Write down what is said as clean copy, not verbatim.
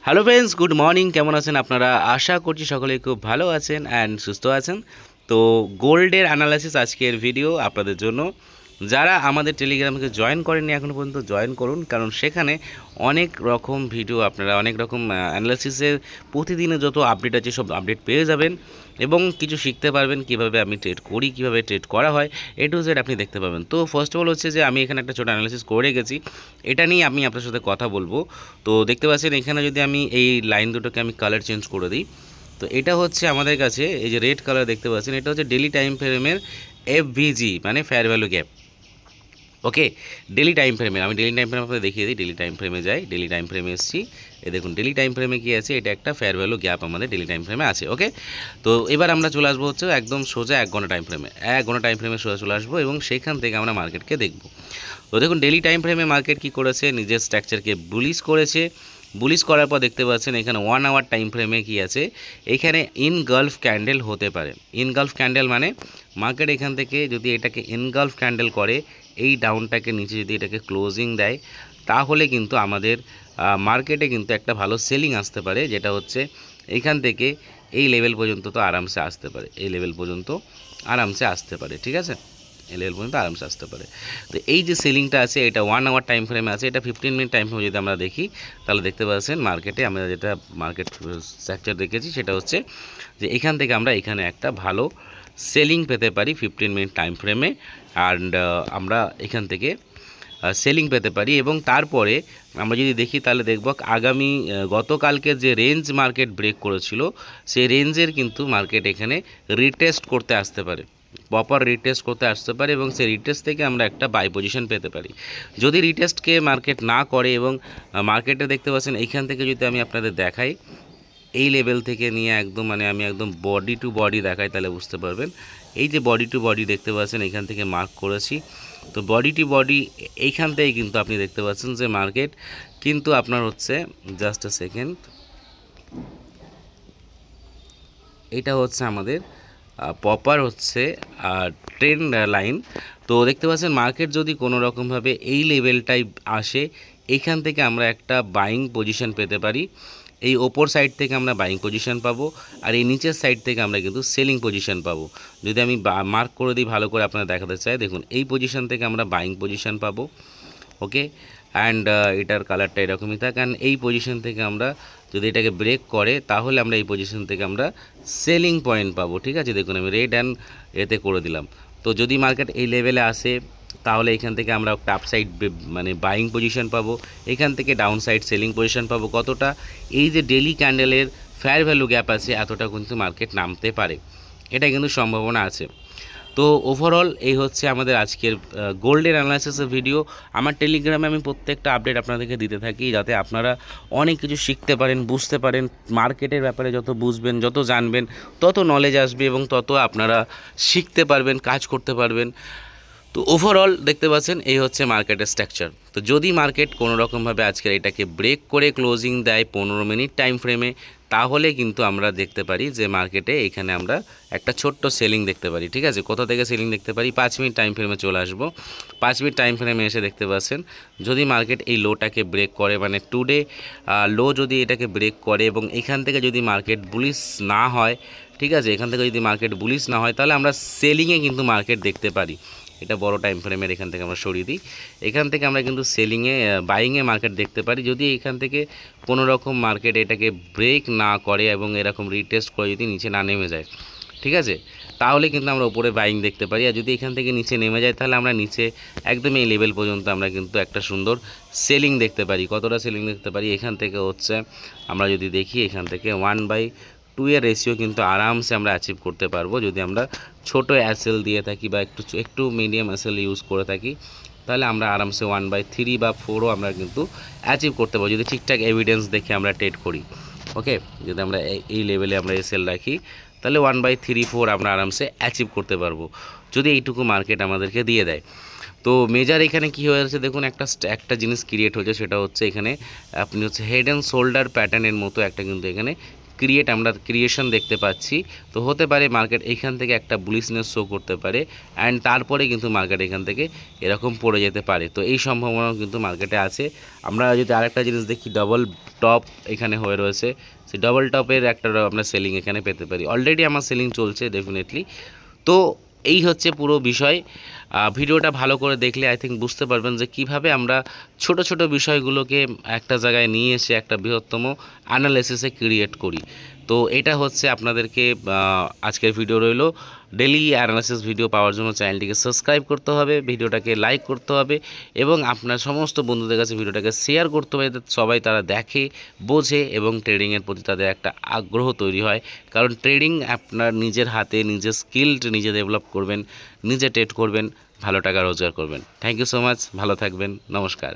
Hello friends, good morning. কেমন আছেন আপনারা? আশা করছি সকলেই খুব ভালো আছেন অ্যান্ড সুস্থ আছেন। তো গোল্ডের অ্যানালাইসিস আজকের ভিডিও আপনাদের জন্য। যারা আমাদের টেলিগ্রামকে জয়েন করেননি এখনও পর্যন্ত জয়েন করুন, কারণ সেখানে অনেক রকম ভিডিও আপনারা অনেক রকম অ্যানালাইসিসের প্রতিদিনের যত আপডেট আছে সব আপডেট পেয়ে যাবেন এবং কিছু শিখতে পারবেন কীভাবে আমি ট্রেড করি, কীভাবে ট্রেড করা হয়, এ টু জেড আপনি দেখতে পাবেন। তো ফার্স্ট অফ অল হচ্ছে যে আমি এখানে একটা ছোটো অ্যানালাইসিস করে গেছি, এটা নিয়ে আমি আপনার সাথে কথা বলবো। তো দেখতে পাচ্ছেন এখানে যদি আমি এই লাইন দুটোকে আমি কালার চেঞ্জ করে দিই, তো এটা হচ্ছে আমাদের কাছে এই যে রেড কালার দেখতে পাচ্ছেন, এটা হচ্ছে ডেলি টাইম ফ্রেমের এফভিজি মানে ফেয়ার ভ্যালু গ্যাপ। ওকে, ডেলি টাইম ফ্রেমে আমি ডেলি টাইম ফ্রেম আপনাদের দেখিয়ে দিই। ডেলি টাইম ফ্রেমে যাই, ডেলি টাইম ফ্রেমে এসেছি। এই দেখুন ডেলি টাইম ফ্রেমে কী আছে, এটা একটা ফেয়ার ভ্যালু গ্যাপ আমাদের ডেলি টাইম ফ্রেমে আছে। ওকে, তো এবার আমরা চলে আসবো হচ্ছে একদম সোজা 1 ঘন্টা টাইম ফ্রেমে। 1 ঘন্টা টাইম ফ্রেমে সোজা চলে আসবো এবং সেখান থেকে আমরা মার্কেটকে দেখব। তো দেখুন ডেলি টাইম ফ্রেমে মার্কেট কী করেছে, নিজের স্ট্রাকচারকে বুলিশ করেছে। বুলিশ করার পর দেখতে পাচ্ছেন এখানে 1 আওয়ার টাইম ফ্রেমে কী আছে, এখানে ইনগালফ ক্যান্ডেল হতে পারে। ইনগালফ ক্যান্ডেল মানে মার্কেট এখান থেকে যদি এটাকে ইনগালফ ক্যান্ডেল করে, এই ডাউনটাকে নিচে যদি এটাকে ক্লোজিং দেয়, তাহলে কিন্তু আমাদের মার্কেটে কিন্তু একটা ভালো সেলিং আসতে পারে, যেটা হচ্ছে এইখান থেকে এই লেভেল পর্যন্ত তো আরামসে আসতে পারে, এই লেভেল পর্যন্ত আরামসে আসতে পারে। ঠিক আছে, এই লেভেল পর্যন্ত আরামসে আসতে পারে। তো এই যে সেলিংটা আছে এটা 1 আওয়ার টাইম ফ্রেমে আছে, এটা 15 মিনিট টাইম ফ্রেমে যদি আমরা দেখি তাহলে দেখতে পাচ্ছেন মার্কেটে আমরা যেটা মার্কেট স্ট্রাকচার দেখেছি সেটা হচ্ছে যে এখান থেকে আমরা এখানে একটা ভালো সেলিং পেতে পারি 15 মিনিট টাইম ফ্রেমে। অ্যান্ড আমরা এখান থেকে সেলিং পেতে পারি এবং তারপরে আমরা যদি দেখি তাহলে দেখব আগামী গতকালকে যে রেঞ্জ মার্কেট ব্রেক করেছিল, সেই রেঞ্জের কিন্তু মার্কেট এখানে রিটেস্ট করতে আসতে পারে, প্রপার রিটেস্ট করতে আসতে পারে এবং সেই রিটেস্ট থেকে আমরা একটা বাই পজিশন পেতে পারি। যদি রিটেস্টকে মার্কেট না করে এবং মার্কেটে দেখতে পাচ্ছেন এইখান থেকে যদি আমি আপনাদের দেখাই, এই লেভেল থেকে নিয়ে একদম মানে আমি একদম বডি টু বডি দেখাই তাহলে বুঝতে পারবেন। এই যে বডি টু বডি দেখতে পাচ্ছেন এখান থেকে মার্ক করেছি, তো বডি টু বডি এইখান থেকে কিন্তু আপনি দেখতে পাচ্ছেন যে মার্কেট কিন্তু আপনার হচ্ছে জাস্ট আ সেকেন্ড, এটা হচ্ছে আমাদের প্রপার হচ্ছে ট্রেন্ড লাইন। তো দেখতে পাচ্ছেন মার্কেট যদি কোনো রকমভাবে এই লেভেলটাই আসে, এইখান থেকে আমরা একটা বাইং পজিশন পেতে পারি। এই ওপর সাইড থেকে আমরা বাইং পজিশন পাবো আর এই নিচের সাইড থেকে আমরা কিন্তু সেলিং পজিশন পাবো। যদি আমি মার্ক করে দিই ভালো করে আপনারা দেখাতে চাই, দেখুন এই পজিশন থেকে আমরা বাইং পজিশন পাবো। ওকে, অ্যান্ড এটার কালারটা এরকমই থাকে। অ্যান্ড এই পজিশন থেকে আমরা যদি এটাকে ব্রেক করে তাহলে আমরা এই পজিশন থেকে আমরা সেলিং পয়েন্ট পাবো। ঠিক আছে, দেখুন আমি রেড অ্যান্ড এতে করে দিলাম। তো যদি মার্কেট এই লেভেলে আসে তাহলে এখান থেকে আমরা একটা আপসাইড মানে বাইং পজিশন পাবো, এখান থেকে ডাউন সাইড সেলিং পজিশন পাবো। কতটা, এই যে ডেলি ক্যান্ডেলের ফেয়ার ভ্যালু গ্যাপ আছে এতটা কিন্তু মার্কেট নামতে পারে, এটা কিন্তু সম্ভাবনা আছে। তো ওভারঅল এই হচ্ছে আমাদের আজকের গোল্ডের অ্যানালাইসিসের ভিডিও। আমার টেলিগ্রামে আমি প্রত্যেকটা আপডেট আপনাদেরকে দিতে থাকি, যাতে আপনারা অনেক কিছু শিখতে পারেন, বুঝতে পারেন। মার্কেটের ব্যাপারে যত বুঝবেন, যত জানবেন, তত নলেজ আসবে এবং তত আপনারা শিখতে পারবেন, কাজ করতে পারবেন। তো ওভারঅল দেখতে পাচ্ছেন এই হচ্ছে মার্কেটের স্ট্রাকচার। তো যদি মার্কেট কোনো রকমভাবে আজকের এটাকে ব্রেক করে ক্লোজিং দেয় 15 মিনিট টাইম ফ্রেমে, তাহলে কিন্তু আমরা দেখতে পারি যে মার্কেটে এখানে আমরা একটা ছোট্ট সেলিং দেখতে পারি। ঠিক আছে, কোথা থেকে সেলিং দেখতে পারি, 5 মিনিট টাইম ফ্রেমে চলে আসবো। 5 মিনিট টাইম ফ্রেমে এসে দেখতে পাচ্ছেন যদি মার্কেট এই লোটাকে ব্রেক করে, মানে টুডে লো যদি এটাকে ব্রেক করে এবং এখান থেকে যদি মার্কেট বুলিশ না হয়, ঠিক আছে, এখান থেকে যদি মার্কেট বুলিশ না হয় তাহলে আমরা সেলিংয়ে কিন্তু মার্কেট দেখতে পারি। এটা বড় টাইম ফ্রেমের এখান থেকে আমরা সরিয়ে দিই, এখান থেকে আমরা কিন্তু সেলিংয়ে বাইংয়ে মার্কেট দেখতে পারি। যদি এখান থেকে কোনো রকম মার্কেট এটাকে ব্রেক না করে এবং এরকম রিটেস্ট করে যদি নিচে না নেমে যায়, ঠিক আছে, তাহলে কিন্তু আমরা উপরে বাইং দেখতে পারি। আর যদি এখান থেকে নিচে নেমে যায় তাহলে আমরা নিচে একদম এই লেভেল পর্যন্ত আমরা কিন্তু একটা সুন্দর সেলিং দেখতে পারি। কতটা সেলিং দেখতে পারি, এখান থেকে হচ্ছে আমরা যদি দেখি এখান থেকে 1/2 এর রেশিও কিন্তু আরামসে আমরা অ্যাচিভ করতে পারবো যদি আমরা ছোট অ্যাসেল দিয়ে থাকি বা একটু মিডিয়াম অ্যাসেল ইউজ করে থাকি, তাহলে আমরা আরামসে 1/3 বা 4ও আমরা কিন্তু অ্যাচিভ করতে পারবো যদি ঠিকঠাক এভিডেন্স দেখে আমরা ট্রেড করি। ওকে, যদি আমরা এই লেভেলে আমরা এসএল রাখি তাহলে 1/3-4 আমরা আরামসে অ্যাচিভ করতে পারবো যদি এইটুকু মার্কেট আমাদেরকে দিয়ে দেয়। তো মেজার এখানে কী হয়েছে দেখুন, একটা জিনিস ক্রিয়েট হয়েছে, সেটা হচ্ছে এখানে আপনি হচ্ছে হেড অ্যান্ড শোল্ডার প্যাটার্নের মতো একটা কিন্তু এখানে আমরা ক্রিয়েশন দেখতে পাচ্ছি। তো হতে পারে মার্কেট এইখান থেকে একটা বুলিশনেস শো করতে পারে, অ্যান্ড তারপরে কিন্তু মার্কেট এখান থেকে এরকম পড়ে যেতে পারে। তো এই সম্ভাবনাও কিন্তু মার্কেটে আছে। আমরা যদি আরেকটা জিনিস দেখি, ডবল টপ এখানে হয়ে রয়েছে, সেই ডবল টপের একটা আমরা সেলিং এখানে পেতে পারি। অলরেডি আমার সেলিং চলছে ডেফিনেটলি। তো এই হচ্ছে পুরো বিষয়। ভিডিওটা ভালো করে দেখলে আই থিঙ্ক বুঝতে পারবেন যে কিভাবে আমরা ছোট ছোট বিষয়গুলোকে একটা জায়গায় নিয়ে এসে একটা বৃহত্তম অ্যানালাইসিসে ক্রিয়েট করি। তো এটা হচ্ছে আপনাদেরকে আজকের ভিডিও রইল। ডেলি অ্যানালাইসিস ভিডিও পাওয়ার জন্য চ্যানেলটিকে সাবস্ক্রাইব করতে হবে, ভিডিওটাকে লাইক করতে হবে এবং আপনার সমস্ত বন্ধুদের কাছে ভিডিওটাকে শেয়ার করতে হবে, যাতে সবাই তারা দেখে, বোঝে এবং ট্রেডিংয়ের প্রতি তাদের একটা আগ্রহ তৈরি হয়। কারণ ট্রেডিং আপনার নিজের হাতে, নিজের স্কিল নিজে ডেভেলপ করবেন, নিজে ট্রেড করবেন, ভালো টাকা রোজগার করবেন। থ্যাংক ইউ সো মাচ, ভালো থাকবেন, নমস্কার।